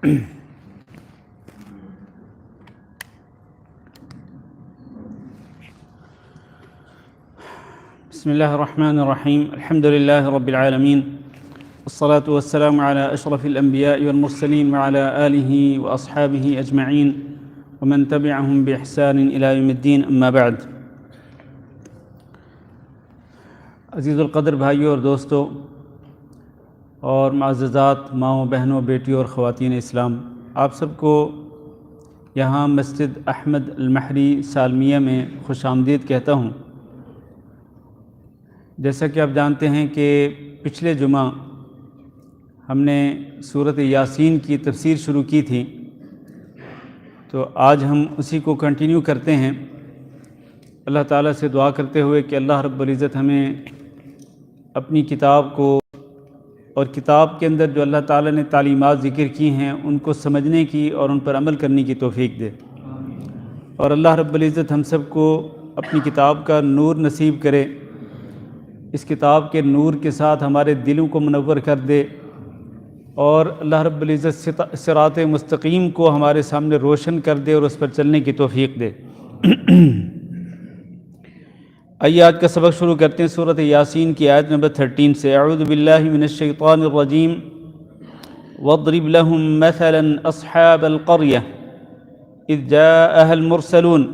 بسم اللہ الرحمن الرحیم الحمد للہ رب العالمین والصلاة والسلام علی اشرف الانبیاء والمرسلین وعلی آلہ واصحابہ اجمعین ومن تبعهم باحسان الى یوم الدین اما بعد۔ عزیز القدر بھائیوں اور دوستوں اور معززات ماؤں بہنوں بیٹیوں اور خواتین اسلام، آپ سب کو یہاں مسجد احمد المہری سالمیہ میں خوش آمدید کہتا ہوں۔ جیسا کہ آپ جانتے ہیں کہ پچھلے جمعہ ہم نے سورۃ یاسین کی تفسیر شروع کی تھی، تو آج ہم اسی کو کنٹینیو کرتے ہیں، اللہ تعالیٰ سے دعا کرتے ہوئے کہ اللہ رب العزت ہمیں اپنی کتاب کو اور کتاب کے اندر جو اللہ تعالیٰ نے تعلیمات ذکر کی ہیں ان کو سمجھنے کی اور ان پر عمل کرنے کی توفیق دے، اور اللہ رب العزت ہم سب کو اپنی کتاب کا نور نصیب کرے، اس کتاب کے نور کے ساتھ ہمارے دلوں کو منور کر دے، اور اللہ رب العزت صراط مستقیم کو ہمارے سامنے روشن کر دے اور اس پر چلنے کی توفیق دے۔ آئیے آج کا سبق شروع کرتے ہیں سورۃ یاسین کی آیت نمبر 13 سے۔ اعوذ باللہ من الشیطان الرجیم واضرب لهم مثلا اصحاب القرية اذ جاءها المرسلون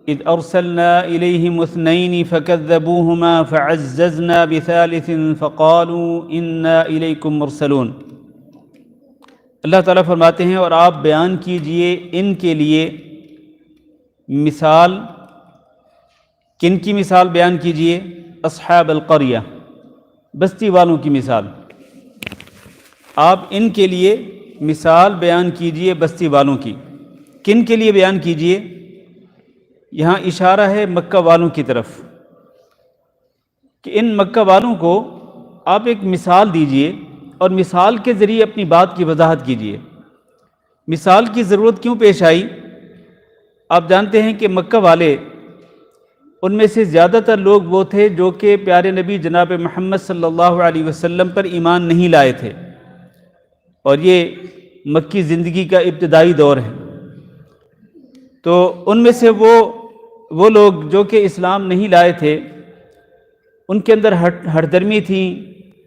اذ ارسلنا الیہم اثنین فکذبوہما فعززنا بثالث فقالوا انا الیکم مرسلون۔ اللہ تعالیٰ فرماتے ہیں اور آپ بیان کیجئے ان کے لیے مثال، کن کی مثال بیان کیجئے؟ اصحاب القریہ، بستی والوں کی مثال۔ آپ ان کے لیے مثال بیان کیجئے بستی والوں کی، کن کے لیے بیان کیجئے؟ یہاں اشارہ ہے مکہ والوں کی طرف کہ ان مکہ والوں کو آپ ایک مثال دیجئے اور مثال کے ذریعے اپنی بات کی وضاحت کیجئے۔ مثال کی ضرورت کیوں پیش آئی؟ آپ جانتے ہیں کہ مکہ والے، ان میں سے زیادہ تر لوگ وہ تھے جو کہ پیارے نبی جناب محمد صلی اللہ علیہ وسلم پر ایمان نہیں لائے تھے، اور یہ مکی زندگی کا ابتدائی دور ہے۔ تو ان میں سے وہ لوگ جو کہ اسلام نہیں لائے تھے، ان کے اندر ہٹ درمی تھی،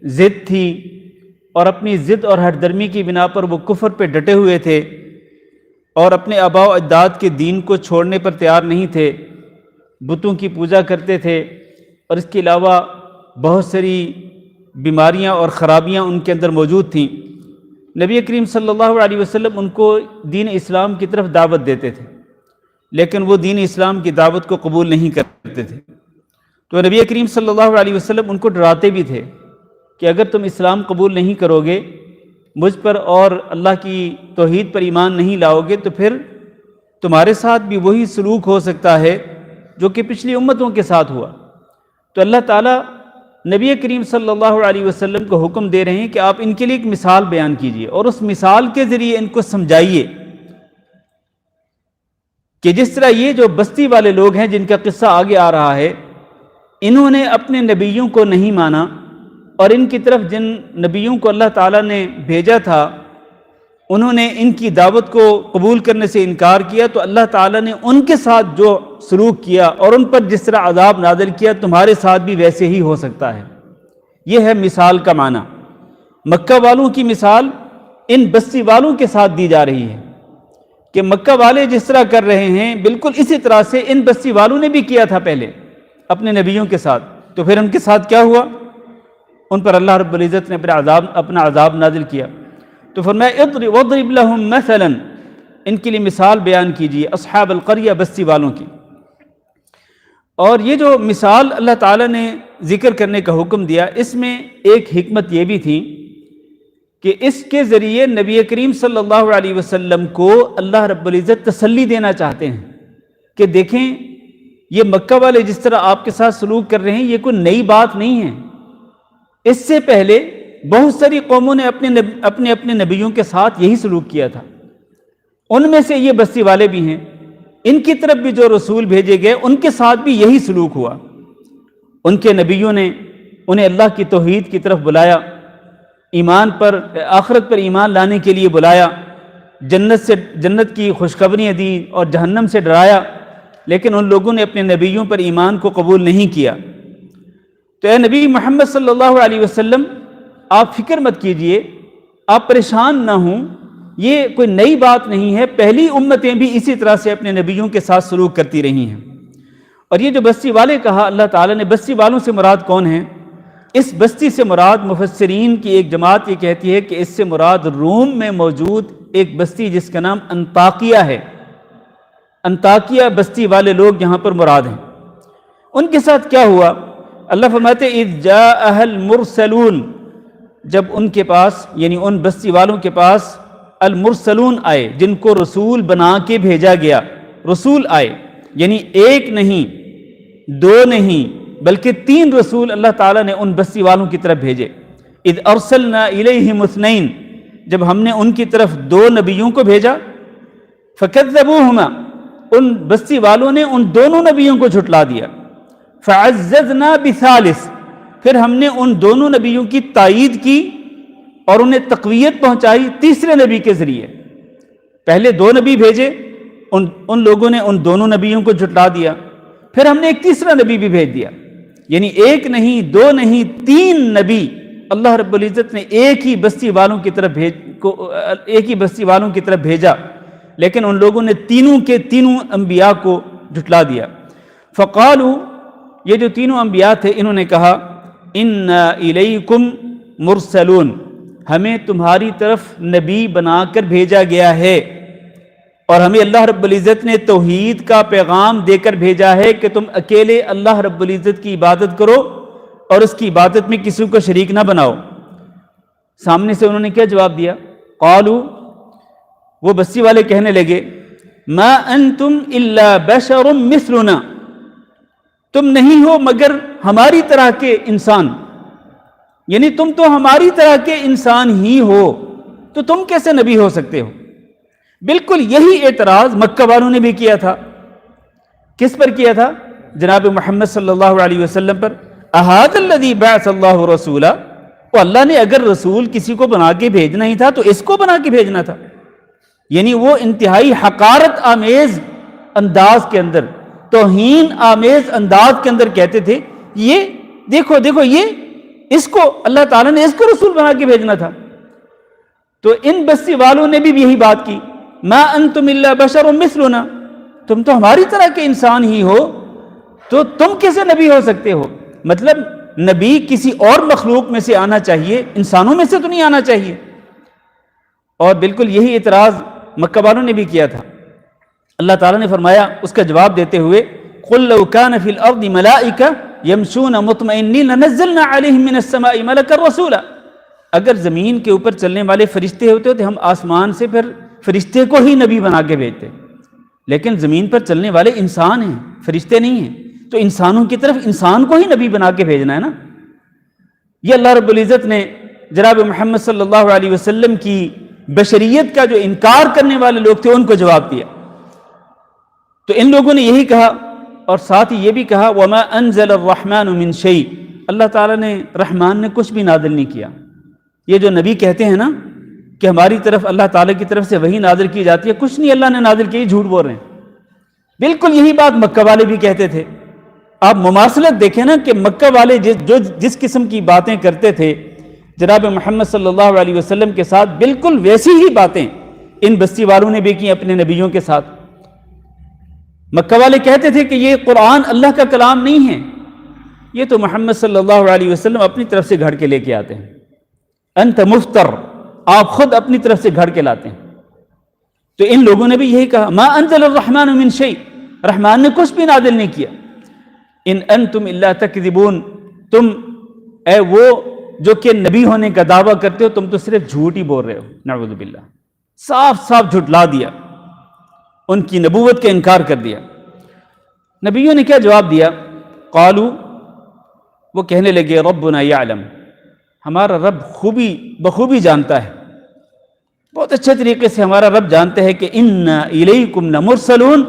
ضد تھی، اور اپنی ضد اور ہٹ درمی کی بنا پر وہ کفر پہ ڈٹے ہوئے تھے اور اپنے آباء و اجداد کے دین کو چھوڑنے پر تیار نہیں تھے، بتوں کی پوجا کرتے تھے، اور اس کے علاوہ بہت ساری بیماریاں اور خرابیاں ان کے اندر موجود تھیں۔ نبی کریم صلی اللہ علیہ وسلم ان کو دین اسلام کی طرف دعوت دیتے تھے، لیکن وہ دین اسلام کی دعوت کو قبول نہیں کرتے تھے۔ تو نبی کریم صلی اللہ علیہ وسلم ان کو ڈراتے بھی تھے کہ اگر تم اسلام قبول نہیں کرو گے، مجھ پر اور اللہ کی توحید پر ایمان نہیں لاؤ گے، تو پھر تمہارے ساتھ بھی وہی سلوک ہو سکتا ہے جو کہ پچھلی امتوں کے ساتھ ہوا۔ تو اللہ تعالیٰ نبی کریم صلی اللہ علیہ وسلم کو حکم دے رہے ہیں کہ آپ ان کے لیے ایک مثال بیان کیجئے اور اس مثال کے ذریعے ان کو سمجھائیے کہ جس طرح یہ جو بستی والے لوگ ہیں جن کا قصہ آگے آ رہا ہے، انہوں نے اپنے نبیوں کو نہیں مانا، اور ان کی طرف جن نبیوں کو اللہ تعالیٰ نے بھیجا تھا انہوں نے ان کی دعوت کو قبول کرنے سے انکار کیا، تو اللہ تعالیٰ نے ان کے ساتھ جو سلوک کیا اور ان پر جس طرح عذاب نازل کیا، تمہارے ساتھ بھی ویسے ہی ہو سکتا ہے۔ یہ ہے مثال کا معنی۔ مکہ والوں کی مثال ان بستی والوں کے ساتھ دی جا رہی ہے کہ مکہ والے جس طرح کر رہے ہیں بالکل اسی طرح سے ان بستی والوں نے بھی کیا تھا پہلے اپنے نبیوں کے ساتھ، تو پھر ان کے ساتھ کیا ہوا؟ ان پر اللہ رب العزت نے اپنا عذاب نازل کیا۔ تو فرمایا وَاضْرِبْ لَهُمْ مَثَلًا، ان کے لیے مثال بیان کیجیے اصحاب القریہ، بستی والوں کی۔ اور یہ جو مثال اللہ تعالیٰ نے ذکر کرنے کا حکم دیا، اس میں ایک حکمت یہ بھی تھی کہ اس کے ذریعے نبی کریم صلی اللہ علیہ وسلم کو اللہ رب العزت تسلی دینا چاہتے ہیں کہ دیکھیں یہ مکہ والے جس طرح آپ کے ساتھ سلوک کر رہے ہیں یہ کوئی نئی بات نہیں ہے، اس سے پہلے بہت ساری قوموں نے اپنے نبیوں کے ساتھ یہی سلوک کیا تھا، ان میں سے یہ بستی والے بھی ہیں، ان کی طرف بھی جو رسول بھیجے گئے ان کے ساتھ بھی یہی سلوک ہوا۔ ان کے نبیوں نے انہیں اللہ کی توحید کی طرف بلایا، ایمان پر آخرت پر ایمان لانے کے لیے بلایا، جنت کی خوشخبریاں دی اور جہنم سے ڈرایا، لیکن ان لوگوں نے اپنے نبیوں پر ایمان کو قبول نہیں کیا۔ تو اے نبی محمد صلی اللہ علیہ وسلم، آپ فکر مت کیجئے، آپ پریشان نہ ہوں، یہ کوئی نئی بات نہیں ہے، پہلی امتیں بھی اسی طرح سے اپنے نبیوں کے ساتھ سلوک کرتی رہی ہیں۔ اور یہ جو بستی والے کہا اللہ تعالیٰ نے، بستی والوں سے مراد کون ہیں؟ اس بستی سے مراد مفسرین کی ایک جماعت یہ کہتی ہے کہ اس سے مراد روم میں موجود ایک بستی جس کا نام انطاکیہ ہے۔ انطاکیہ بستی والے لوگ یہاں پر مراد ہیں۔ ان کے ساتھ کیا ہوا؟ اللہ فرماتے اذ جاءها المرسلون، جب ان کے پاس یعنی ان بستی والوں کے پاس المرسلون آئے، جن کو رسول بنا کے بھیجا گیا۔ رسول آئے یعنی ایک نہیں، دو نہیں، بلکہ 3 رسول اللہ تعالیٰ نے ان بستی والوں کی طرف بھیجے۔ اذ ارسلنا الیہم اثنین، جب ہم نے ان کی طرف 2 نبیوں کو بھیجا، فکذبوہما، ان بستی والوں نے ان دونوں نبیوں کو جھٹلا دیا۔ فعززنا بثالث، پھر ہم نے ان دونوں نبیوں کی تائید کی اور انہیں تقویت پہنچائی تیسرے نبی کے ذریعے۔ پہلے 2 نبی بھیجے، ان لوگوں نے ان دونوں نبیوں کو جھٹلا دیا، پھر ہم نے ایک تیسرا نبی بھی بھیج دیا، یعنی ایک نہیں، 2 نہیں، 3 نبی اللہ رب العزت نے ایک ہی بستی والوں کی طرف بھیجا، لیکن ان لوگوں نے تینوں کے تینوں انبیاء کو جھٹلا دیا۔ فقالوا، یہ جو تینوں انبیاء تھے انہوں نے کہا انا الیکم مرسلون، ہمیں تمہاری طرف نبی بنا کر بھیجا گیا ہے، اور ہمیں اللہ رب العزت نے توحید کا پیغام دے کر بھیجا ہے کہ تم اکیلے اللہ رب العزت کی عبادت کرو اور اس کی عبادت میں کسی کو شریک نہ بناؤ۔ سامنے سے انہوں نے کیا جواب دیا؟ قالوا، وہ بستی والے کہنے لگے ما انتم الا بشر مثلنا، تم نہیں ہو مگر ہماری طرح کے انسان، یعنی تم تو ہماری طرح کے انسان ہی ہو، تو تم کیسے نبی ہو سکتے ہو؟ بالکل یہی اعتراض مکہ والوں نے بھی کیا تھا۔ کس پر کیا تھا؟ جناب محمد صلی اللہ علیہ وسلم پر۔ احاذ الذی بعث اللہ رسولا، وہ اللہ نے اگر رسول کسی کو بنا کے بھیجنا ہی تھا تو اس کو بنا کے بھیجنا تھا۔ یعنی وہ انتہائی حقارت آمیز انداز کے اندر، توہین آمیز انداز کے اندر کہتے تھے یہ دیکھو یہ اس کو اللہ تعالیٰ نے اس کو رسول بنا کے بھیجنا تھا۔ تو ان بستی والوں نے بھی یہی بات کی، ما انتم الا بشر مثلنا، تم تو ہماری طرح کے انسان ہی ہو، تو تم کیسے نبی ہو سکتے ہو؟ مطلب نبی کسی اور مخلوق میں سے آنا چاہیے، انسانوں میں سے تو نہیں آنا چاہیے۔ اور بالکل یہی اعتراض مکہ والوں نے بھی کیا تھا۔ اللہ تعالیٰ نے فرمایا اس کا جواب دیتے ہوئے قل لو كان في الارض ملائکہ یمشون مطمئنین لنزلنا علیہم من السماء ملکا رسولا، اگر زمین کے اوپر چلنے والے فرشتے ہوتے تو ہم آسمان سے پھر فرشتے کو ہی نبی بنا کے بھیجتے، لیکن زمین پر چلنے والے انسان ہیں، فرشتے نہیں ہیں، تو انسانوں کی طرف انسان کو ہی نبی بنا کے بھیجنا ہے نا۔ یہ اللہ رب العزت نے جناب محمد صلی اللہ علیہ وسلم کی بشریت کا جو انکار کرنے والے لوگ تھے ان کو جواب دیا۔ تو ان لوگوں نے یہی کہا، اور ساتھ ہی یہ بھی کہا وما انزل الرحمن من شیء، اللہ تعالیٰ نے رحمان نے کچھ بھی نازل نہیں کیا۔ یہ جو نبی کہتے ہیں نا کہ ہماری طرف اللہ تعالیٰ کی طرف سے وحی نازل کی جاتی ہے، کچھ نہیں اللہ نے نازل کی، جھوٹ بول رہے ہیں۔ بالکل یہی بات مکہ والے بھی کہتے تھے۔ آپ مماثلت دیکھیں نا کہ مکہ والے جس قسم کی باتیں کرتے تھے جناب محمد صلی اللہ علیہ وسلم کے ساتھ، بالکل ویسی ہی باتیں ان بستی والوں نے بھی کی اپنے نبیوں کے ساتھ۔ مکہ والے کہتے تھے کہ یہ قرآن اللہ کا کلام نہیں ہے، یہ تو محمد صلی اللہ علیہ وسلم اپنی طرف سے گھڑ کے لے کے آتے ہیں، انت مفتر، آپ خود اپنی طرف سے گھڑ کے لاتے ہیں۔ تو ان لوگوں نے بھی یہی کہا ما انزل الرحمن من شیء، رحمان نے کچھ بھی نازل نہیں کیا۔ ان انتم الا تکذبون، تم اے وہ جو کہ نبی ہونے کا دعویٰ کرتے ہو، تم تو صرف جھوٹ ہی بول رہے ہو، نعوذ باللہ، صاف صاف جھٹلا دیا، ان کی نبوت کا انکار کر دیا۔ نبیوں نے کیا جواب دیا؟ قالوا، وہ کہنے لگے ربنا یعلم، ہمارا رب بخوبی جانتا ہے، بہت اچھے طریقے سے ہمارا رب جانتا ہے کہ انا الیکم لمرسلون،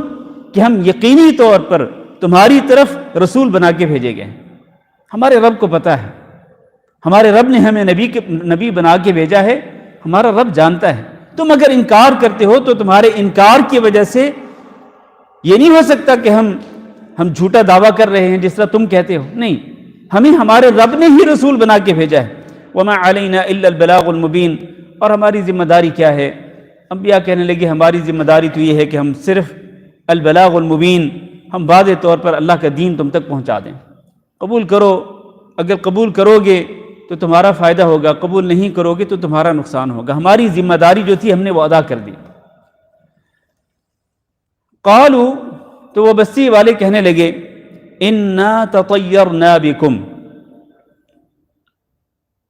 کہ ہم یقینی طور پر تمہاری طرف رسول بنا کے بھیجے گئے ہیں۔ ہمارے رب کو پتہ ہے، ہمارے رب نے ہمیں نبی بنا کے بھیجا ہے، ہمارا رب جانتا ہے۔ تم اگر انکار کرتے ہو تو تمہارے انکار کی وجہ سے یہ نہیں ہو سکتا کہ ہم جھوٹا دعویٰ کر رہے ہیں جس طرح تم کہتے ہو، نہیں، ہمیں ہمارے رب نے ہی رسول بنا کے بھیجا ہے۔ وما علینا الا البلاغ المبین، اور ہماری ذمہ داری کیا ہے؟ انبیاء کہنے لگے ہماری ذمہ داری تو یہ ہے کہ ہم صرف البلاغ المبین، ہم واضح طور پر اللہ کا دین تم تک پہنچا دیں۔ قبول کرو، اگر قبول کرو گے تو تمہارا فائدہ ہوگا، قبول نہیں کرو گے تو تمہارا نقصان ہوگا۔ ہماری ذمہ داری جو تھی ہم نے وہ ادا کر دی۔ قالوا، تو وہ بستی والے کہنے لگے انا تطیرنا بکم،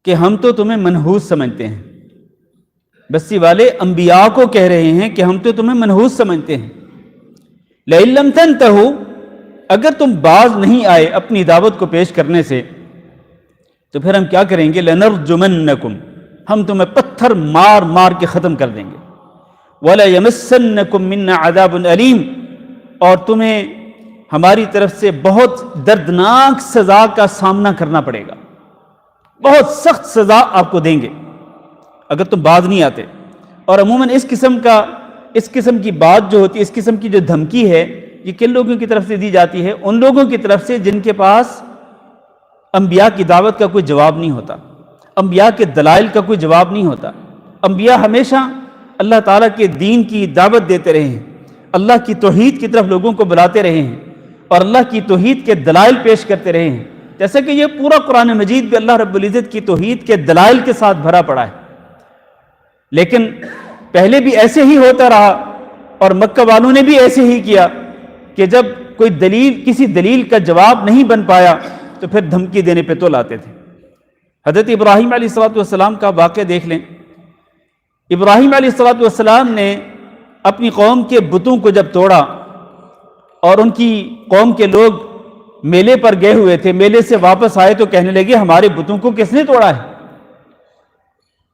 کہ ہم تو تمہیں منحوس سمجھتے ہیں۔ بستی والے انبیاء کو کہہ رہے ہیں کہ ہم تو تمہیں منحوس سمجھتے ہیں۔ لئن لم تنتہوا، اگر تم باز نہیں آئے اپنی دعوت کو پیش کرنے سے تو پھر ہم کیا کریں گے؟ لنرجمنکم، ہم تمہیں پتھر مار مار کے ختم کر دیں گے۔ وَلَيَمَسَّنَّكُم مِّنَّا عَذَابٌ أَلِيمٌ، اور تمہیں ہماری طرف سے بہت دردناک سزا کا سامنا کرنا پڑے گا، بہت سخت سزا آپ کو دیں گے اگر تم باز نہیں آتے۔ اور عموماً اس قسم کی بات جو ہوتی ہے، اس قسم کی جو دھمکی ہے، یہ کن لوگوں کی طرف سے دی جاتی ہے؟ ان لوگوں کی طرف سے جن کے پاس انبیاء کی دعوت کا کوئی جواب نہیں ہوتا، انبیاء کے دلائل کا کوئی جواب نہیں ہوتا۔ انبیاء ہمیشہ اللہ تعالیٰ کے دین کی دعوت دیتے رہے ہیں، اللہ کی توحید کی طرف لوگوں کو بلاتے رہے ہیں، اور اللہ کی توحید کے دلائل پیش کرتے رہے ہیں۔ جیسا کہ یہ پورا قرآن مجید بھی اللہ رب العزت کی توحید کے دلائل کے ساتھ بھرا پڑا ہے۔ لیکن پہلے بھی ایسے ہی ہوتا رہا، اور مکہ والوں نے بھی ایسے ہی کیا کہ جب کوئی کسی دلیل کا جواب نہیں بن پایا تو پھر دھمکی دینے پہ تو لاتے تھے۔ حضرت ابراہیم علیہ السلام کا واقعہ دیکھ لیں۔ ابراہیم علیہ السلام نے اپنی قوم کے بتوں کو جب توڑا، اور ان کی قوم کے لوگ میلے پر گئے ہوئے تھے، میلے سے واپس آئے تو کہنے لگے ہمارے بتوں کو کس نے توڑا ہے؟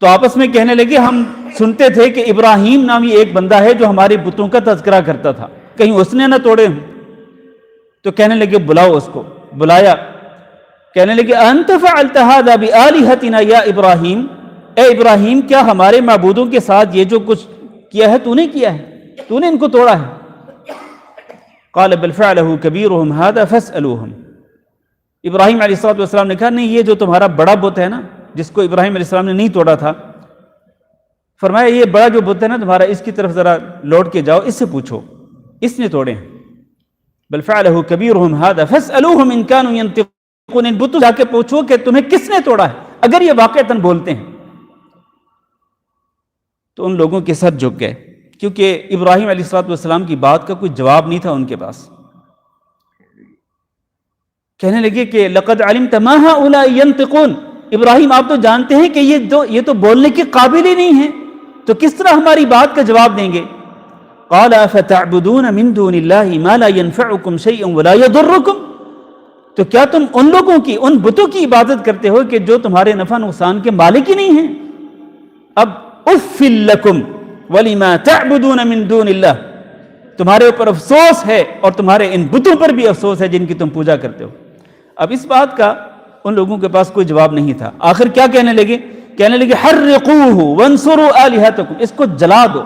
تو آپس میں کہنے لگے ہم سنتے تھے کہ ابراہیم نامی ایک بندہ ہے جو ہمارے بتوں کا تذکرہ کرتا تھا، کہیں اس نے نہ توڑے ہوں؟ تو کہنے لگے بلاؤ اس کو۔ بلایا، کہنے لگے انت فعلت هذا بآلهتنا یا ابراہیم، اے ابراہیم کیا ہمارے معبودوں کے ساتھ یہ جو کچھ کیا ہے تو نے کیا ہے؟ تو نے ان کو توڑا ہے؟ قال بل فعله كبيرهم هذا فاسألوهم، ابراہیم علیہ السلام نے کہا نہیں، یہ جو تمہارا بڑا بت ہے نا، جس کو ابراہیم علیہ السلام نے نہیں توڑا تھا، فرمایا یہ بڑا جو بت ہے نا تمہارا، اس کی طرف ذرا لوٹ کے جاؤ، اس سے پوچھو اس نے توڑے ہیں۔ بل فعله كبيرهم هذا فاسألوهم ان كانوا ينطقون، ان بتوں جا کے پوچھو کہ تمہیں کس نے توڑا ہے اگر یہ واقعتاً بولتے ہیں۔ تو ان لوگوں کے سر جھک گئے، کیونکہ ابراہیم علیہ السلام کی بات کا کوئی جواب نہیں تھا ان کے پاس۔ کہنے لگے کہ لقد علمت ما هؤلاء ينطقون، ابراہیم آپ تو جانتے ہیں کہ یہ تو بولنے کے قابل ہی نہیں ہیں، تو کس طرح ہماری بات کا جواب دیں گے؟ قال افتعبدون من دون الله ما لا ينفعكم شيئا ولا يضركم، تو کیا تم ان لوگوں کی، ان بتوں کی عبادت کرتے ہو کہ جو تمہارے نفع نقصان کے مالک ہی نہیں ہیں؟ اب اف لکم ولما تعبدون من دون اللہ، تمہارے اوپر افسوس ہے اور تمہارے ان بتوں پر بھی افسوس ہے جن کی تم پوجا کرتے ہو۔ اب اس بات کا ان لوگوں کے پاس کوئی جواب نہیں تھا۔ آخر کیا کہنے لگے؟ کہنے لگے حرقوہ وانصروا آلہتکم، اس کو جلا دو،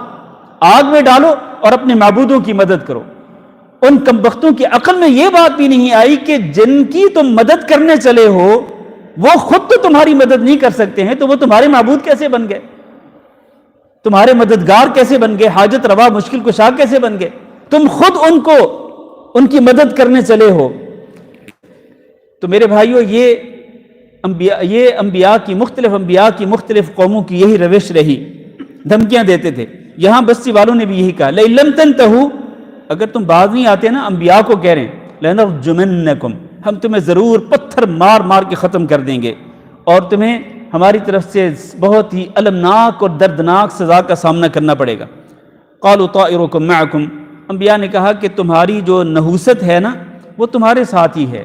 آگ میں ڈالو اور اپنے معبودوں کی مدد کرو۔ ان کمبختوں کی عقل میں یہ بات بھی نہیں آئی کہ جن کی تم مدد کرنے چلے ہو وہ خود تو تمہاری مدد نہیں کر سکتے ہیں، تو وہ تمہارے معبود کیسے بن گئے؟ تمہارے مددگار کیسے بن گئے؟ حاجت روا مشکل کشا کیسے بن گئے؟ تم خود ان کی مدد کرنے چلے ہو۔ تو میرے بھائیو، یہ انبیاء کی مختلف قوموں کی یہی روش رہی، دھمکیاں دیتے تھے۔ یہاں بستی والوں نے بھی یہی کہا لئن لم تنتہوا، اگر تم باز نہیں آتے نا، انبیاء کو کہہ رہے ہیں لنرجمنکم، ہم تمہیں ضرور پتھر مار مار کے ختم کر دیں گے، اور تمہیں ہماری طرف سے بہت ہی المناک اور دردناک سزا کا سامنا کرنا پڑے گا۔ قالوا طائرکم معکم، انبیاء نے کہا کہ تمہاری جو نحوست ہے نا وہ تمہارے ساتھ ہی ہے۔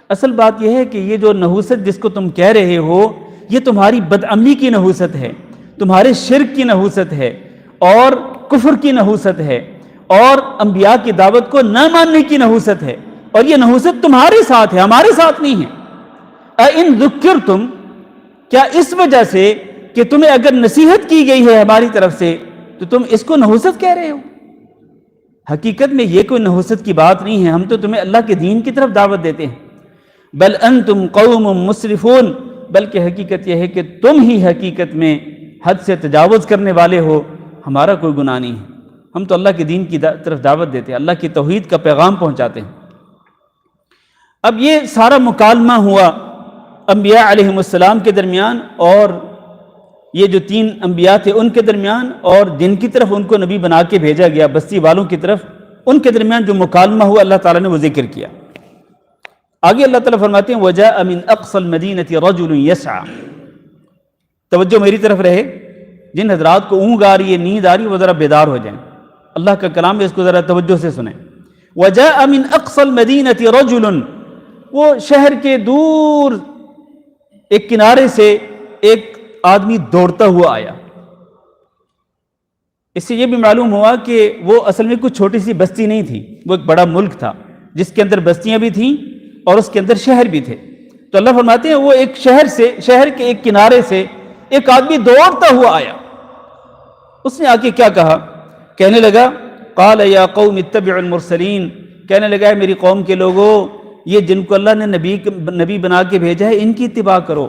اصل بات یہ ہے کہ یہ جو نحوست جس کو تم کہہ رہے ہو یہ تمہاری بدعملی کی نحوست ہے، تمہارے شرک کی نحوست ہے، اور کفر کی نحوست ہے، اور انبیاء کی دعوت کو نہ ماننے کی نحوست ہے، اور یہ نحوست تمہارے ساتھ ہے، ہمارے ساتھ نہیں ہے۔ اَإِن ذُكِّرْتُمْ، کیا اس وجہ سے کہ تمہیں اگر نصیحت کی گئی ہے ہماری طرف سے تو تم اس کو نحوست کہہ رہے ہو؟ حقیقت میں یہ کوئی نحوست کی بات نہیں ہے، ہم تو تمہیں اللہ کے دین کی طرف دعوت دیتے ہیں۔ بل انتم قوم مسرفون، بلکہ حقیقت یہ ہے کہ تم ہی حقیقت میں حد سے تجاوز کرنے والے ہو، ہمارا کوئی گناہ نہیں ہے، ہم تو اللہ کے دین کی طرف دعوت دیتے ہیں، اللہ کی توحید کا پیغام پہنچاتے ہیں۔ اب یہ سارا مکالمہ ہوا انبیاء علیہم السلام کے درمیان اور یہ جو 3 انبیاء تھے ان کے درمیان، اور جن کی طرف ان کو نبی بنا کے بھیجا گیا بستی والوں کی طرف، ان کے درمیان جو مکالمہ ہوا اللہ تعالیٰ نے وہ ذکر کیا۔ آگے اللہ تعالیٰ فرماتے ہیں وَجَاءَ مِنْ أَقْصَى الْمَدِينَةِ رَجُلٌ يَسْعَى۔ توجہ میری طرف رہے، جن حضرات کو اونگ آ رہی ہے، نیند آ رہی ہے، وہ ذرا بیدار ہو جائیں، اللہ کا کلام ہے، اس کو ذرا توجہ سے سنیں۔ وَجَاءَ مِنْ أَقْصَى الْمَدِينَةِ رَجُلٌ، وہ شہر کے دور ایک کنارے سے ایک آدمی دوڑتا ہوا آیا۔ اس سے یہ بھی معلوم ہوا کہ وہ اصل میں کچھ چھوٹی سی بستی نہیں تھی، وہ ایک بڑا ملک تھا جس کے اندر بستیاں بھی تھیں اور اس کے اندر شہر بھی تھے۔ تو اللہ فرماتے ہیں وہ ایک شہر کے ایک کنارے سے ایک آدمی دوڑتا ہوا آیا۔ اس نے آ کے کیا کہا؟ کہنے لگا قال یا قوم اتبعوا المرسلین، کہنے لگا ہے میری قوم کے لوگوں، یہ جن کو اللہ نے نبی بنا کے بھیجا ہے ان کی اتباع کرو۔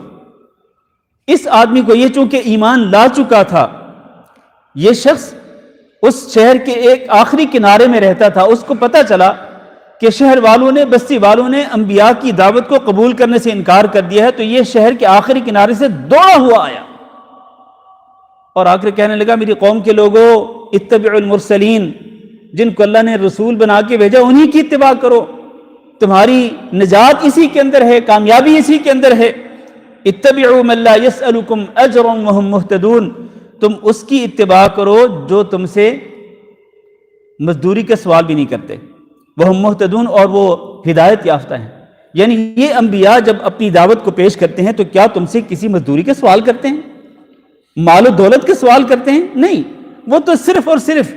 اس آدمی کو، یہ چونکہ ایمان لا چکا تھا، یہ شخص اس شہر کے ایک آخری کنارے میں رہتا تھا، اس کو پتہ چلا کہ شہر والوں نے، بستی والوں نے انبیاء کی دعوت کو قبول کرنے سے انکار کر دیا ہے، تو یہ شہر کے آخری کنارے سے دوڑا ہوا آیا اور آ کر کہنے لگا میری قوم کے لوگوں اتبعوا المرسلین، جن کو اللہ نے رسول بنا کے بھیجا انہی کی اتباع کرو، تمہاری نجات اسی کے اندر ہے، کامیابی اسی کے اندر ہے۔ اتبعوا من لا يسألكم اجرا وهم مهتدون، تم اس کی اتباع کرو جو تم سے مزدوری کا سوال بھی نہیں کرتے، وهم مهتدون، اور وہ ہدایت یافتہ ہیں۔ یعنی یہ انبیاء جب اپنی دعوت کو پیش کرتے ہیں تو کیا تم سے کسی مزدوری کا سوال کرتے ہیں، مال و دولت کا سوال کرتے ہیں؟ نہیں، وہ تو صرف اور صرف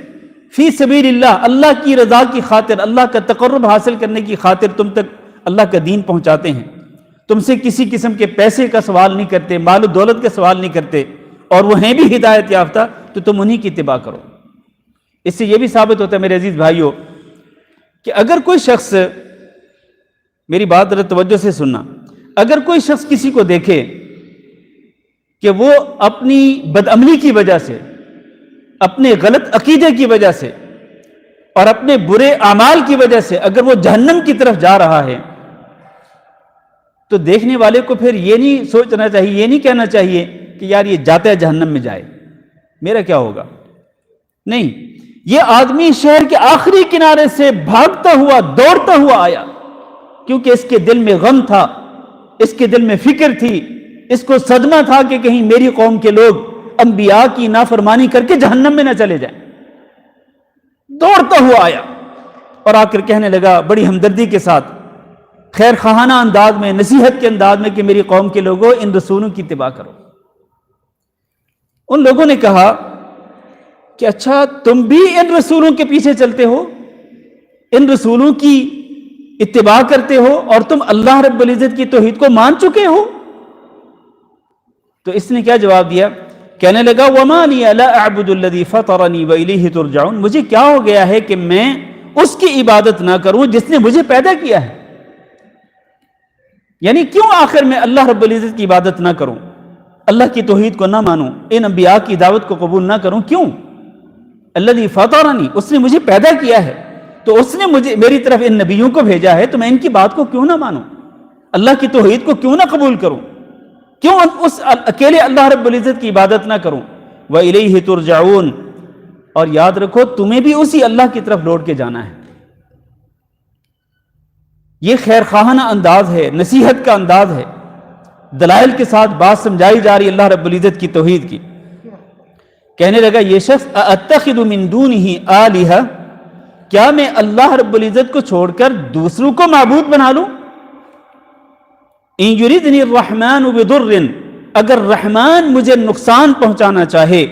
فی سبیل اللہ، اللہ کی رضا کی خاطر، اللہ کا تقرب حاصل کرنے کی خاطر تم تک اللہ کا دین پہنچاتے ہیں، تم سے کسی قسم کے پیسے کا سوال نہیں کرتے، مال و دولت کا سوال نہیں کرتے، اور وہ ہیں بھی ہدایت یافتہ، تو تم انہی کی اتباع کرو۔ اس سے یہ بھی ثابت ہوتا ہے میرے عزیز بھائیوں کہ اگر کوئی شخص، میری بات ذرا توجہ سے سننا، اگر کوئی شخص کسی کو دیکھے کہ وہ اپنی بدعملی کی وجہ سے، اپنے غلط عقیدے کی وجہ سے اور اپنے برے اعمال کی وجہ سے اگر وہ جہنم کی طرف جا رہا ہے، تو دیکھنے والے کو پھر یہ نہیں سوچنا چاہیے، یہ نہیں کہنا چاہیے کہ یار یہ جاتا ہے جہنم میں جائے، میرا کیا ہوگا؟ نہیں، یہ آدمی شہر کے آخری کنارے سے بھاگتا ہوا، دوڑتا ہوا آیا، کیونکہ اس کے دل میں غم تھا، اس کے دل میں فکر تھی، اس کو صدمہ تھا کہ کہیں میری قوم کے لوگ انبیاء کی نافرمانی کر کے جہنم میں نہ چلے جائیں۔ دوڑتا ہوا آیا اور آ کر کہنے لگا بڑی ہمدردی کے ساتھ، خیر خواہانہ انداز میں، نصیحت کے انداز میں کہ میری قوم کے لوگوں ان رسولوں کی اتباع کرو۔ ان لوگوں نے کہا کہ اچھا تم بھی ان رسولوں کے پیچھے چلتے ہو، ان رسولوں کی اتباع کرتے ہو، اور تم اللہ رب العزت کی توحید کو مان چکے ہو؟ تو اس نے کیا جواب دیا؟ کہنے لگا وَمَا لِيَ لَا أَعْبُدُ الَّذِي فَطَرَنِي وَإِلَيْهِ تُرْجَعُونَ، مجھے کیا ہو گیا ہے کہ میں اس کی عبادت نہ کروں جس نے مجھے پیدا کیا ہے؟ یعنی کیوں آخر میں اللہ رب العزت کی عبادت نہ کروں، اللہ کی توحید کو نہ مانوں، ان انبیاء کی دعوت کو قبول نہ کروں؟ کیوں؟ الذی فطرنی، اس نے مجھے پیدا کیا ہے، تو اس نے مجھے میری طرف ان نبیوں کو بھیجا ہے، تو میں ان کی بات کو کیوں نہ مانوں، اللہ کی توحید کو کیوں نہ قبول کروں، کیوں اس اکیلے اللہ رب العزت کی عبادت نہ کروں؟ وَإِلَيْهِ تُرْجَعُونَ، اور یاد رکھو تمہیں بھی اسی اللہ کی طرف لوٹ کے جانا ہے۔ یہ خیر خواہانہ انداز ہے، نصیحت کا انداز ہے، دلائل کے ساتھ بات سمجھائی جا رہی اللہ رب العزت کی توحید کی۔ کہنے لگا یہ شخص أَأَتَّخِذُ مِن دُونِهِ آلِهَةً، کیا میں اللہ رب العزت کو چھوڑ کر دوسروں کو معبود بنا لوں؟ إِن يُرِدْنِي الرَّحْمَنُ بِضُرٍّ، اگر رحمان مجھے نقصان پہنچانا چاہے،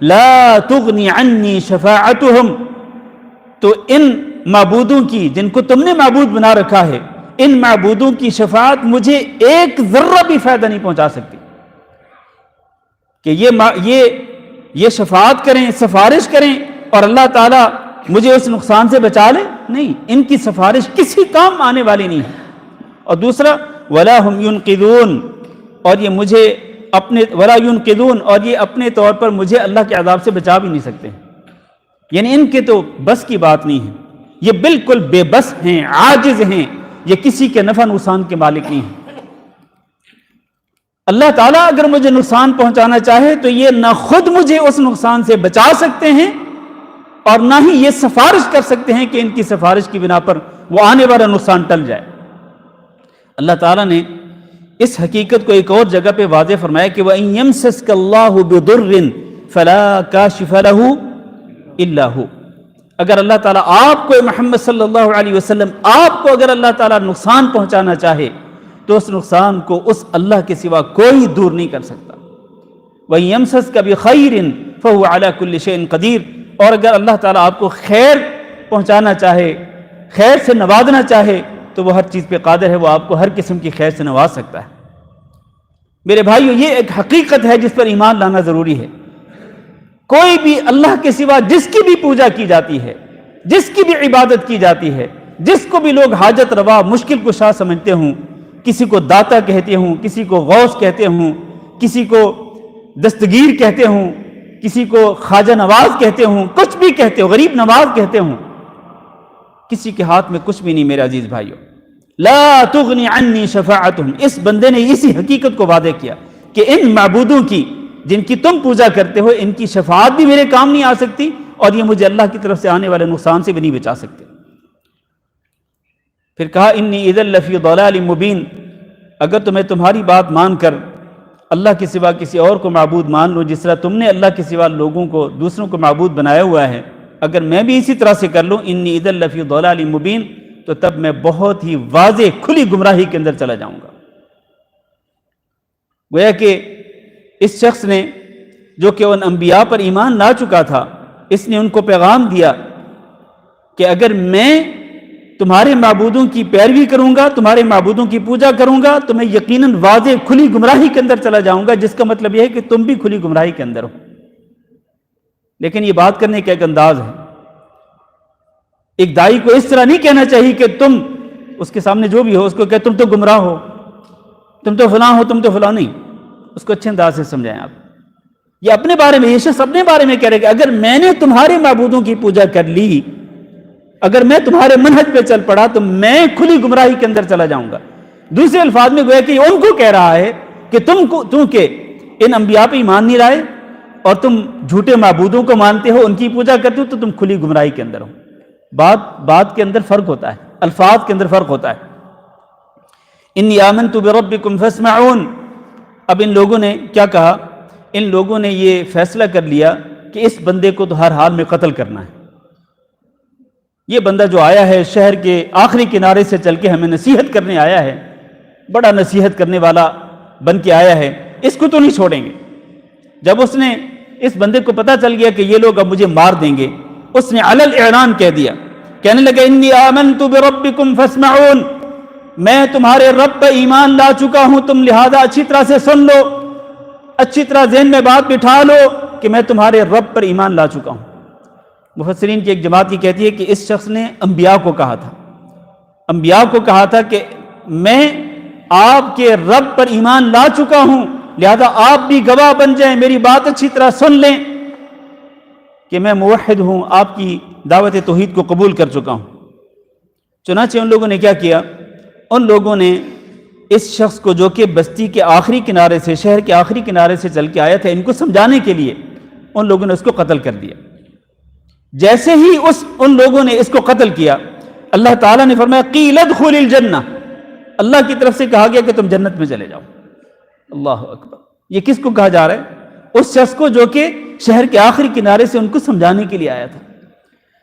لَا تُغْنِ عَنِّي شَفَاعَتُهُمْ، تو ان معبودوں کی، جن کو تم نے معبود بنا رکھا ہے، ان معبودوں کی شفاعت مجھے ایک ذرہ بھی فائدہ نہیں پہنچا سکتی۔ کہ یہ شفاعت کریں، سفارش کریں اور اللہ تعالیٰ مجھے اس نقصان سے بچا لے؟ نہیں، ان کی سفارش کسی کام آنے والی نہیں ہے۔ اور دوسرا وَلَا هُمْ يُنْقِذُونَ، اور یہ مجھے وَلَا يُنْقِذُونَ، اور یہ اپنے طور پر مجھے اللہ کے عذاب سے بچا بھی نہیں سکتے، یعنی ان کے تو بس کی بات نہیں ہے، یہ بالکل بے بس ہیں، عاجز ہیں، یہ کسی کے نفع نقصان کے مالک نہیں ہیں۔ اللہ تعالیٰ اگر مجھے نقصان پہنچانا چاہے تو یہ نہ خود مجھے اس نقصان سے بچا سکتے ہیں اور نہ ہی یہ سفارش کر سکتے ہیں کہ ان کی سفارش کی بنا پر وہ آنے والا نقصان ٹل جائے۔ اللہ تعالیٰ نے اس حقیقت کو ایک اور جگہ پہ واضح فرمایا کہ وَإِن يَمْسَسْكَ اللَّهُ بِضُرٍّ فَلَا كَاشِفَ لَهُ إِلَّا هُ، اگر اللہ تعالیٰ آپ کو محمد صلی اللہ علیہ وسلم آپ کو اگر اللہ تعالیٰ نقصان پہنچانا چاہے تو اس نقصان کو اس اللہ کے سوا کوئی دور نہیں کر سکتا۔ وَإِن يَمْسَسْكَ بِخَيْرٍ فَهُوَ عَلَى كُلِّ شَيْءٍ قَدِيرٌ، اور اگر اللہ تعالیٰ آپ کو خیر پہنچانا چاہے، خیر سے نوازنا چاہے تو وہ ہر چیز پہ قادر ہے، وہ آپ کو ہر قسم کی خیر سے نواز سکتا ہے۔ میرے بھائیو، یہ ایک حقیقت ہے جس پر ایمان لانا ضروری ہے۔ کوئی بھی اللہ کے سوا جس کی بھی پوجا کی جاتی ہے، جس کی بھی عبادت کی جاتی ہے، جس کو بھی لوگ حاجت روا مشکل کشا سمجھتے ہوں، کسی کو داتا کہتے ہوں، کسی کو غوث کہتے ہوں، کسی کو دستگیر کہتے ہوں، کسی کو خواجہ نواز کہتے ہوں، کچھ بھی کہتے ہوں، غریب نواز کہتے ہوں، کسی کے ہاتھ میں کچھ بھی نہیں میرے عزیز بھائیو۔ لا تغنی عنی شفاعتہم، اس بندے نے اسی حقیقت کو واضح کیا کہ ان معبودوں کی جن کی تم پوجا کرتے ہو، ان کی شفاعت بھی میرے کام نہیں آ سکتی اور یہ مجھے اللہ کی طرف سے آنے والے نقصان سے بھی نہیں بچا سکتے۔ پھر کہا انی اذا لفی ضلال مبین، اگر تمہیں تمہاری بات مان کر اللہ کے سوا کسی اور کو معبود مان لو، جس طرح تم نے اللہ کے سوا لوگوں کو دوسروں کو معبود بنایا ہوا ہے، اگر میں بھی اسی طرح سے کر لوں انی اذا لفی ضلال مبین، تو تب میں بہت ہی واضح کھلی گمراہی کے اندر چلا جاؤں گا۔ گویا کہ اس شخص نے جو کہ ان انبیاء پر ایمان لا چکا تھا، اس نے ان کو پیغام دیا کہ اگر میں تمہارے معبودوں کی پیروی کروں گا، تمہارے معبودوں کی پوجا کروں گا تو میں یقیناً واضح کھلی گمراہی کے اندر چلا جاؤں گا، جس کا مطلب یہ ہے کہ تم بھی کھلی گمراہی کے اندر ہو۔ لیکن یہ بات کرنے کا ایک انداز ہے۔ ایک دائی کو اس طرح نہیں کہنا چاہیے کہ تم اس کے سامنے جو بھی ہو اس کو کہ تم تو گمراہ ہو، تم تو فلاں ہو، تم تو فلاں نہیں۔ اس کو اچھے انداز سے سمجھائیں آپ۔ یہ اپنے بارے میں، یہ شخص اپنے بارے میں کہہ رہے کہ اگر میں نے تمہارے معبودوں کی پوجا کر لی، اگر میں تمہارے منہج پہ چل پڑا تو میں کھلی گمراہی کے اندر چلا جاؤں گا۔ دوسرے الفاظ میں گویا کہ یہ ان کو کہہ رہا ہے کہ تم کہ ان انبیاء پہ ایمان نہیں لائے اور تم جھوٹے معبودوں کو مانتے ہو، ان کی پوجا کرتے ہو، تو تم کھلی گمراہی کے اندر ہو۔ بات کے اندر فرق ہوتا ہے، الفاظ کے اندر فرق ہوتا ہے۔ انی آمنت بربکم فاسمعون، اب ان لوگوں نے کیا کہا؟ ان لوگوں نے یہ فیصلہ کر لیا کہ اس بندے کو تو ہر حال میں قتل کرنا ہے۔ یہ بندہ جو آیا ہے شہر کے آخری کنارے سے چل کے ہمیں نصیحت کرنے آیا ہے، بڑا نصیحت کرنے والا بن کے آیا ہے، اس کو تو نہیں چھوڑیں گے۔ جب اس نے اس بندے کو پتہ چل گیا کہ یہ لوگ اب مجھے مار دیں گے، اس نے علی الاعلان کہہ دیا، کہنے لگا انی آمنت بربکم فاسمعون، میں تمہارے رب پر ایمان لا چکا ہوں، تم لہذا اچھی طرح سے سن لو، اچھی طرح ذہن میں بات بٹھا لو کہ میں تمہارے رب پر ایمان لا چکا ہوں۔ مفسرین کی ایک جماعت یہ کہتی ہے کہ اس شخص نے انبیاء کو کہا تھا، انبیاء کو کہا تھا کہ میں آپ کے رب پر ایمان لا چکا ہوں، لہذا آپ بھی گواہ بن جائیں، میری بات اچھی طرح سن لیں کہ میں موحد ہوں، آپ کی دعوت توحید کو قبول کر چکا ہوں۔ چنانچہ ان لوگوں نے کیا کیا؟ ان لوگوں نے اس شخص کو جو کہ بستی کے آخری کنارے سے، شہر کے آخری کنارے سے چل کے آیا تھا، ان کو سمجھانے کے لیے ان لوگوں نے اس کو قتل کر دیا۔ جیسے ہی ان لوگوں نے اس کو قتل کیا، اللہ تعالیٰ نے فرمایا قیل ادخل الجنہ، اللہ کی طرف سے کہا گیا کہ تم جنت میں چلے جاؤ۔ اللہ اکبر! یہ کس کو کہا جا رہا ہے؟ اس شخص کو جو کہ شہر کے آخری کنارے سے ان کو سمجھانے کے لیے آیا تھا۔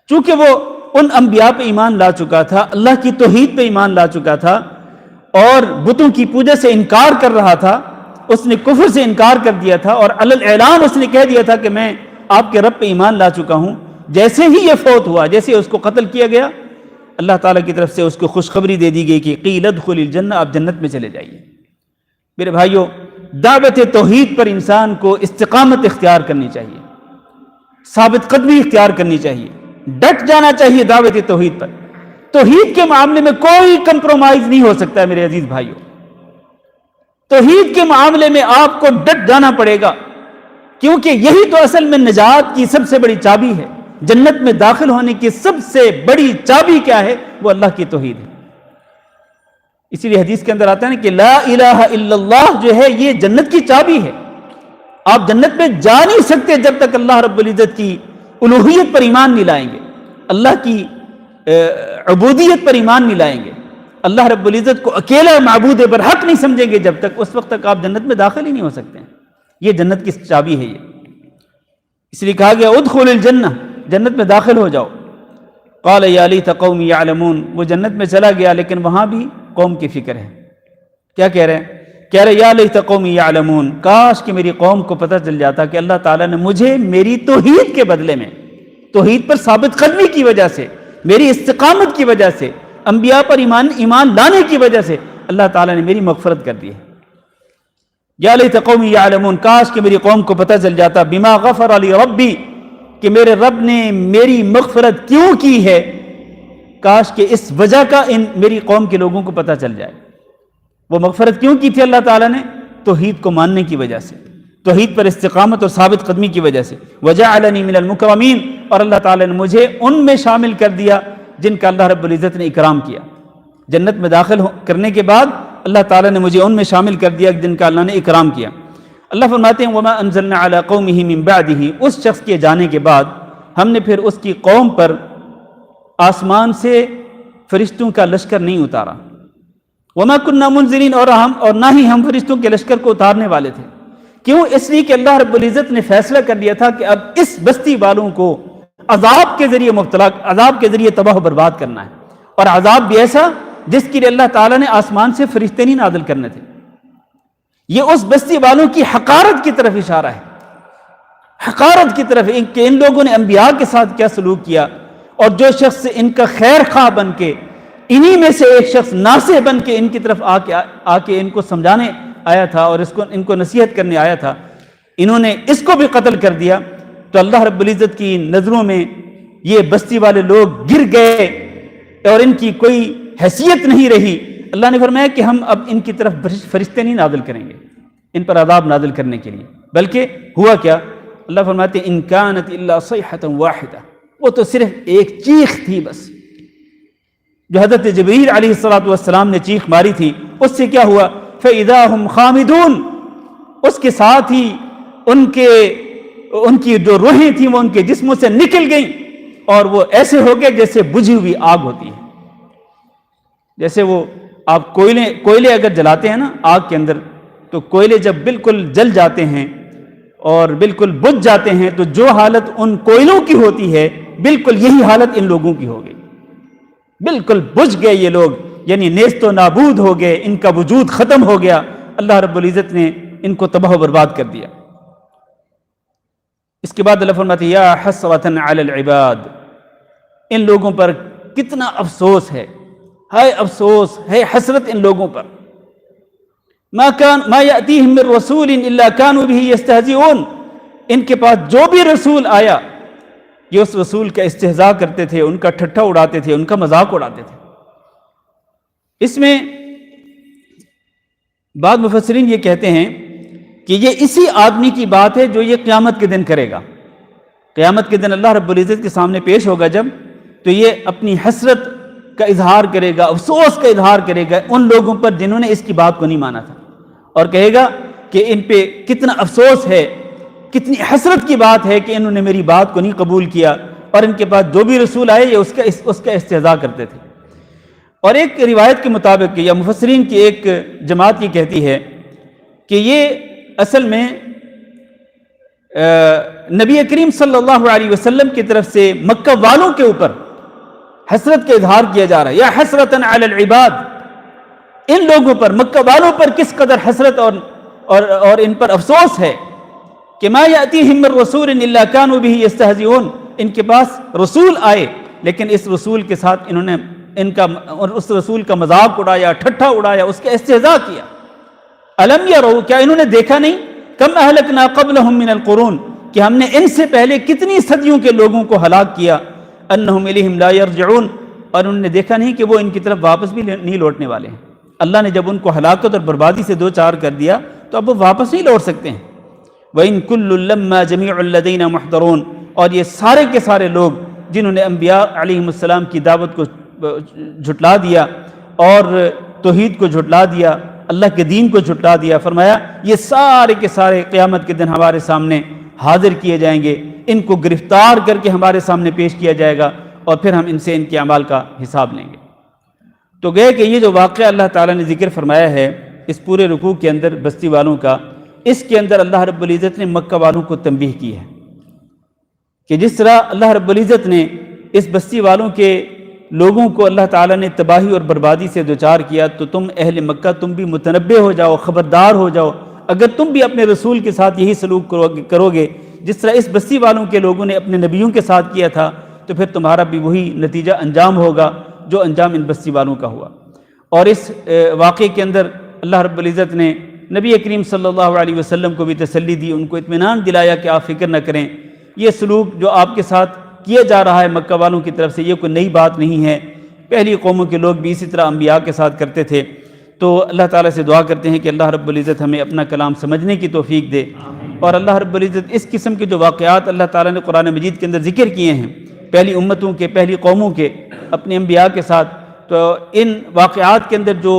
چونکہ وہ ان انبیاء پہ ایمان لا چکا تھا، اللہ کی توحید پہ ایمان لا چکا تھا اور بتوں کی پوجا سے انکار کر رہا تھا، اس نے کفر سے انکار کر دیا تھا اور علی الاعلان اس نے کہہ دیا تھا کہ میں آپ کے رب پہ ایمان لا چکا ہوں۔ جیسے ہی یہ فوت ہوا، جیسے اس کو قتل کیا گیا، اللہ تعالیٰ کی طرف سے اس کو خوشخبری دے دی گئی کہ قیل ادخل الجنہ، آپ جنت میں چلے جائیے۔ میرے بھائیوں، دعوت توحید پر انسان کو استقامت اختیار کرنی چاہیے، ثابت قدمی اختیار کرنی چاہیے، ڈٹ جانا چاہیے دعوت توحید پر۔ توحید کے معاملے میں کوئی کمپرومائز نہیں ہو سکتا ہے میرے عزیز بھائیوں۔ توحید کے معاملے میں آپ کو ڈٹ جانا پڑے گا، کیونکہ یہی تو اصل میں نجات کی سب سے بڑی چابی ہے۔ جنت میں داخل ہونے کی سب سے بڑی چابی کیا ہے؟ وہ اللہ کی توحید ہے۔ اسی لیے حدیث کے اندر آتا ہے نا کہ لا الہ الا اللہ جو ہے یہ جنت کی چابی ہے۔ آپ جنت میں جا نہیں سکتے جب تک اللہ رب العزت کی الوہیت پر ایمان نہیں لائیں گے، اللہ کی عبودیت پر ایمان نہیں لائیں گے، اللہ رب العزت کو اکیلا معبود برحق نہیں سمجھیں گے جب تک، اس وقت تک آپ جنت میں داخل ہی نہیں ہو سکتے ہیں۔ یہ جنت کی چابی ہے۔ یہ اس لیے کہا گیا ادخل الجنہ، جنت میں داخل ہو جاؤ۔ قال یا لیت قومی یعلمون، وہ جنت میں چلا گیا لیکن وہاں بھی قوم کی فکر ہے۔ کیا کہہ رہے ہیں؟ کہہ رہے یا لیت قومی یعلمون، کاش کہ میری قوم کو پتہ چل جاتا کہ اللہ تعالیٰ نے مجھے میری توحید کے بدلے میں، توحید پر ثابت قدمی کی وجہ سے، میری استقامت کی وجہ سے، انبیاء پر ایمان لانے کی وجہ سے اللہ تعالیٰ نے میری مغفرت کر دی ہے۔ یا لیت قومی یعلمون، کاش کہ میری قوم کو پتہ چل جاتا بما غفر لی ربی، کہ میرے رب نے میری مغفرت کیوں کی ہے، کاش کہ اس وجہ کا میری قوم کے لوگوں کو پتہ چل جائے۔ وہ مغفرت کیوں کی تھی اللہ تعالیٰ نے؟ توحید کو ماننے کی وجہ سے، توحید پر استقامت اور ثابت قدمی کی وجہ سے۔ وجعلنی من المکرمین، اور اللہ تعالیٰ نے مجھے ان میں شامل کر دیا جن کا اللہ رب العزت نے اکرام کیا۔ جنت میں داخل کرنے کے بعد اللہ تعالیٰ نے مجھے ان میں شامل کر دیا جن کا اللہ نے اکرام کیا۔ اللہ فرماتے ہیں وما انزلنا علی قومہ من بعدہ، اس شخص کے جانے کے بعد ہم نے پھر اس کی قوم پر آسمان سے فرشتوں کا لشکر نہیں اتارا۔ وما کننا منزلین، اور نہ ہی ہم فرشتوں کے لشکر کو اتارنے والے تھے۔ کیوں؟ اس لیے کہ اللہ رب العزت نے فیصلہ کر لیا تھا کہ اب اس بستی والوں کو عذاب کے ذریعے مبتلا، عذاب کے ذریعے تباہ و برباد کرنا ہے، اور عذاب بھی ایسا جس کے لیے اللہ تعالیٰ نے آسمان سے فرشتے نہیں نازل کرنے تھے۔ یہ اس بستی والوں کی حقارت کی طرف اشارہ ہے، حقارت کی طرف، کہ ان لوگوں نے انبیاء کے ساتھ کیا سلوک کیا، اور جو شخص ان کا خیر خواہ بن کے، انہی میں سے ایک شخص ناصح بن کے ان کی طرف آ کے ان کو سمجھانے آیا تھا اور ان کو نصیحت کرنے آیا تھا، انہوں نے اس کو بھی قتل کر دیا، تو اللہ رب العزت کی نظروں میں یہ بستی والے لوگ گر گئے اور ان کی کوئی حیثیت نہیں رہی۔ اللہ نے فرمایا کہ ہم اب ان کی طرف فرشتے نہیں نازل کریں گے ان پر عذاب نازل کرنے کے لیے، بلکہ ہوا کیا؟ اللہ فرماتے ہیں ان کانت الا صیحۃ واحدہ، وہ تو صرف ایک چیخ تھی بس، جو حضرت جبریل علیہ السلام نے چیخ ماری تھی، اس سے کیا ہوا؟ فَإِذَا هُمْ خَامِدُونَ، اس کے ساتھ ہی ان کی جو روحیں تھیں وہ ان کے جسموں سے نکل گئیں، اور وہ ایسے ہو گئے جیسے بجھی ہوئی آگ ہوتی ہے۔ جیسے وہ آپ کوئلے اگر جلاتے ہیں نا آگ کے اندر، تو کوئلے جب بالکل جل جاتے ہیں اور بالکل بجھ جاتے ہیں تو جو حالت ان کوئلوں کی ہوتی ہے بالکل یہی حالت ان لوگوں کی ہو گئی، بالکل بجھ گئے یہ لوگ، یعنی نیست و نابود ہو گئے، ان کا وجود ختم ہو گیا، اللہ رب العزت نے ان کو تباہ و برباد کر دیا۔ اس کے بعد اللہ فرماتے ہیں یا حسرۃ علی العباد، ان لوگوں پر کتنا افسوس ہے افسوس ہے، حسرت ان لوگوں پر۔ ما یأتیہم من رسول الا کانوا بہ یستہزئون، ان کے پاس جو بھی رسول آیا یہ اس رسول کا استہزاء کرتے تھے، ان کا ٹھٹھا اڑاتے تھے، ان کا مذاق اڑاتے تھے۔ اس میں بعض مفسرین یہ کہتے ہیں کہ یہ اسی آدمی کی بات ہے جو یہ قیامت کے دن کرے گا۔ قیامت کے دن اللہ رب العزت کے سامنے پیش ہوگا جب، تو یہ اپنی حسرت کا اظہار کرے گا، افسوس کا اظہار کرے گا ان لوگوں پر جنہوں نے اس کی بات کو نہیں مانا تھا، اور کہے گا کہ ان پہ کتنا افسوس ہے، کتنی حسرت کی بات ہے کہ انہوں نے میری بات کو نہیں قبول کیا، اور ان کے پاس جو بھی رسول آئے یہ اس کا استہزاء کرتے تھے۔ اور ایک روایت کے مطابق یا مفسرین کی ایک جماعت یہ کہتی ہے کہ یہ اصل میں نبی کریم صلی اللہ علیہ وسلم کی طرف سے مکہ والوں کے اوپر حسرت کا اظہار کیا جا رہا ہے، یا حسرتاً علی العباد، ان لوگوں پر، مکہ والوں پر کس قدر حسرت اور ان پر افسوس ہے کہ ما یأتیہم من رسول الا کانوا بہ یستہزئون، ان کے پاس رسول آئے لیکن اس رسول کے ساتھ انہوں نے اس رسول کا مذاق اڑایا، ٹھٹھا اڑایا، اس کا استہزاء کیا۔ الم یروا، کیا انہوں نے دیکھا نہیں، کم اہلکنا قبلہم من القرون، کہ ہم نے ان سے پہلے کتنی صدیوں کے لوگوں کو ہلاک کیا، انہم الیہم لا یرجعون، اور انہوں نے دیکھا نہیں کہ وہ ان کی طرف واپس بھی نہیں لوٹنے والے ہیں۔ اللہ نے جب ان کو ہلاکت اور بربادی سے دو چار کر دیا تو اب وہ واپس نہیں لوٹ سکتے ہیں۔ وَإِن كُلٌّ لَمَّا جَمِيعٌ لَدَيْنَا مُحْضَرُونَ، اور یہ سارے کے سارے لوگ جنہوں نے انبیاء علیہم السلام کی دعوت کو جھٹلا دیا اور توحید کو جھٹلا دیا، اللہ کے دین کو جھٹلا دیا، فرمایا یہ سارے کے سارے قیامت کے دن ہمارے سامنے حاضر کیے جائیں گے، ان کو گرفتار کر کے ہمارے سامنے پیش کیا جائے گا اور پھر ہم ان سے ان کے اعمال کا حساب لیں گے۔ تو گئے کہ یہ جو واقعہ اللہ تعالیٰ نے ذکر فرمایا ہے اس پورے رکوع کے اندر بستی والوں کا، اس کے اندر اللہ رب العزت نے مکہ والوں کو تنبیہ کی ہے کہ جس طرح اللہ رب العزت نے اس بستی والوں کے لوگوں کو اللہ تعالیٰ نے تباہی اور بربادی سے دوچار کیا، تو تم اہل مکہ تم بھی متنبہ ہو جاؤ، خبردار ہو جاؤ، اگر تم بھی اپنے رسول کے ساتھ یہی سلوک کرو گے جس طرح اس بستی والوں کے لوگوں نے اپنے نبیوں کے ساتھ کیا تھا، تو پھر تمہارا بھی وہی نتیجہ انجام ہوگا جو انجام ان بستی والوں کا ہوا۔ اور اس واقعے کے اندر اللہ رب العزت نے نبی کریم صلی اللہ علیہ وسلم کو بھی تسلی دی، ان کو اطمینان دلایا کہ آپ فکر نہ کریں، یہ سلوک جو آپ کے ساتھ کیا جا رہا ہے مکہ والوں کی طرف سے یہ کوئی نئی بات نہیں ہے، پہلی قوموں کے لوگ بھی اسی طرح انبیاء کے ساتھ کرتے تھے۔ تو اللہ تعالیٰ سے دعا کرتے ہیں کہ اللہ رب العزت ہمیں اپنا کلام سمجھنے کی توفیق دے، اور اللہ رب العزت اس قسم کے جو واقعات اللہ تعالیٰ نے قرآن مجید کے اندر ذکر کیے ہیں پہلی امتوں کے، پہلی قوموں کے، اپنے انبیاء کے ساتھ، تو ان واقعات کے اندر جو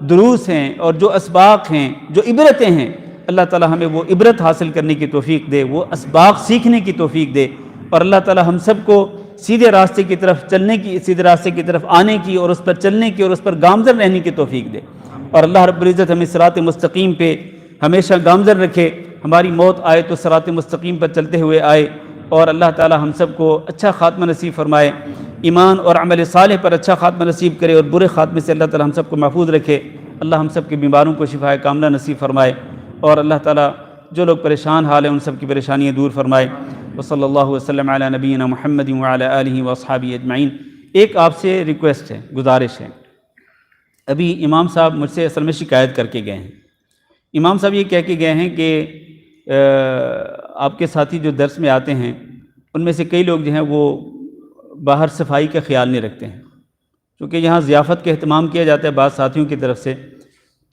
دروس ہیں اور جو اسباق ہیں، جو عبرتیں ہیں، اللہ تعالیٰ ہمیں وہ عبرت حاصل کرنے کی توفیق دے، وہ اسباق سیکھنے کی توفیق دے، اور اللہ تعالیٰ ہم سب کو سیدھے راستے کی طرف چلنے کی، سیدھے راستے کی طرف آنے کی اور اس پر چلنے کی اور اس پر گامزن رہنے کی توفیق دے، اور اللہ رب العزت ہمیں صراط مستقیم پہ ہمیشہ گامزن رکھے، ہماری موت آئے تو صراط مستقیم پر چلتے ہوئے آئے، اور اللہ تعالیٰ ہم سب کو اچھا خاتمہ نصیب فرمائے، ایمان اور عمل صالح پر اچھا خاتمہ نصیب کرے، اور برے خاتمے سے اللہ تعالیٰ ہم سب کو محفوظ رکھے، اللہ ہم سب کے بیماروں کو شفائے کاملہ نصیب فرمائے، اور اللہ تعالیٰ جو لوگ پریشان حال ہیں ان سب کی پریشانیاں دور فرمائے۔ وصلی اللہ وسلم علی نبینا محمد وعلی آلہ واصحابہ اجمعین۔ ایک آپ سے ریکویسٹ ہے، گزارش ہے، ابھی امام صاحب مجھ سے اصل میں شکایت کر کے گئے ہیں۔ امام صاحب یہ کہہ کے گئے ہیں کہ آپ کے ساتھی جو درس میں آتے ہیں ان میں سے کئی لوگ جو ہیں وہ باہر صفائی کا خیال نہیں رکھتے ہیں، کیونکہ یہاں ضیافت کا اہتمام کیا جاتا ہے بعض ساتھیوں کی طرف سے۔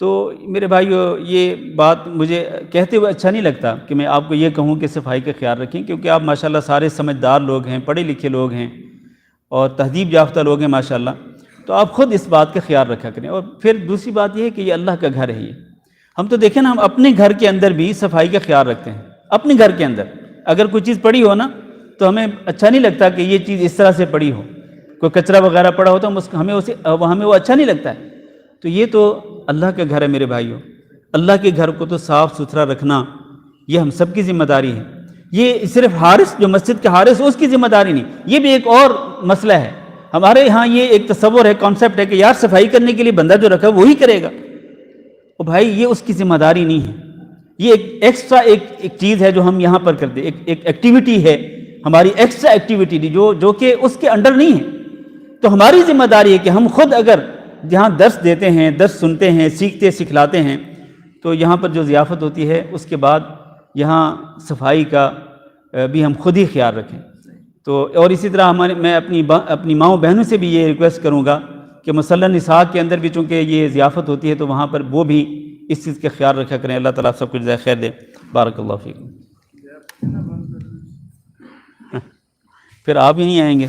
تو میرے بھائیو، یہ بات مجھے کہتے ہوئے اچھا نہیں لگتا کہ میں آپ کو یہ کہوں کہ صفائی کا خیال رکھیں، کیونکہ آپ ماشاءاللہ سارے سمجھدار لوگ ہیں، پڑھے لکھے لوگ ہیں اور تہذیب یافتہ لوگ ہیں ماشاءاللہ، تو آپ خود اس بات کا خیال رکھا کریں۔ اور پھر دوسری بات یہ ہے کہ یہ اللہ کا گھر ہے، یہ ہم تو دیکھیں نا، ہم اپنے گھر کے اندر بھی صفائی کا خیال رکھتے ہیں، اپنے گھر کے اندر اگر کوئی چیز پڑی ہو نا تو ہمیں اچھا نہیں لگتا کہ یہ چیز اس طرح سے پڑی ہو، کوئی کچرا وغیرہ پڑا ہو تو ہمیں وہ اچھا نہیں لگتا ہے۔ تو یہ تو اللہ کا گھر ہے میرے بھائیوں، اللہ کے گھر کو تو صاف ستھرا رکھنا یہ ہم سب کی ذمہ داری ہے۔ یہ صرف حارث، جو مسجد کے حارث اس کی ذمہ داری نہیں، یہ بھی ایک اور مسئلہ ہے۔ ہمارے ہاں یہ ایک تصور ہے، کانسیپٹ ہے کہ یار صفائی کرنے کے لیے بندہ جو رکھا وہی کرے گا، اور بھائی یہ اس کی ذمہ داری نہیں ہے، یہ ایک ایکسٹرا ایک چیز ہے جو ہم یہاں پر کرتے، ایک ایکٹیویٹی ہے ہماری، ایکسٹرا ایکٹیویٹی جو کہ اس کے انڈر نہیں ہے۔ تو ہماری ذمہ داری ہے کہ ہم خود اگر جہاں درس دیتے ہیں، درس سنتے ہیں، سیکھتے سکھلاتے ہیں، تو یہاں پر جو ضیافت ہوتی ہے اس کے بعد یہاں صفائی کا بھی ہم خود ہی خیال رکھیں۔ تو اور اسی طرح میں اپنی ماؤں بہنوں سے بھی یہ ریکویسٹ کروں گا کہ مصلی نساء کے اندر بھی چونکہ یہ ضیافت ہوتی ہے تو وہاں پر وہ بھی اس چیز کا خیال رکھا کریں۔ اللہ تعالیٰ سب کچھ جزائے خیر دے۔ بارک اللہ فیکم۔ پھر آپ ہی نہیں آئیں گے۔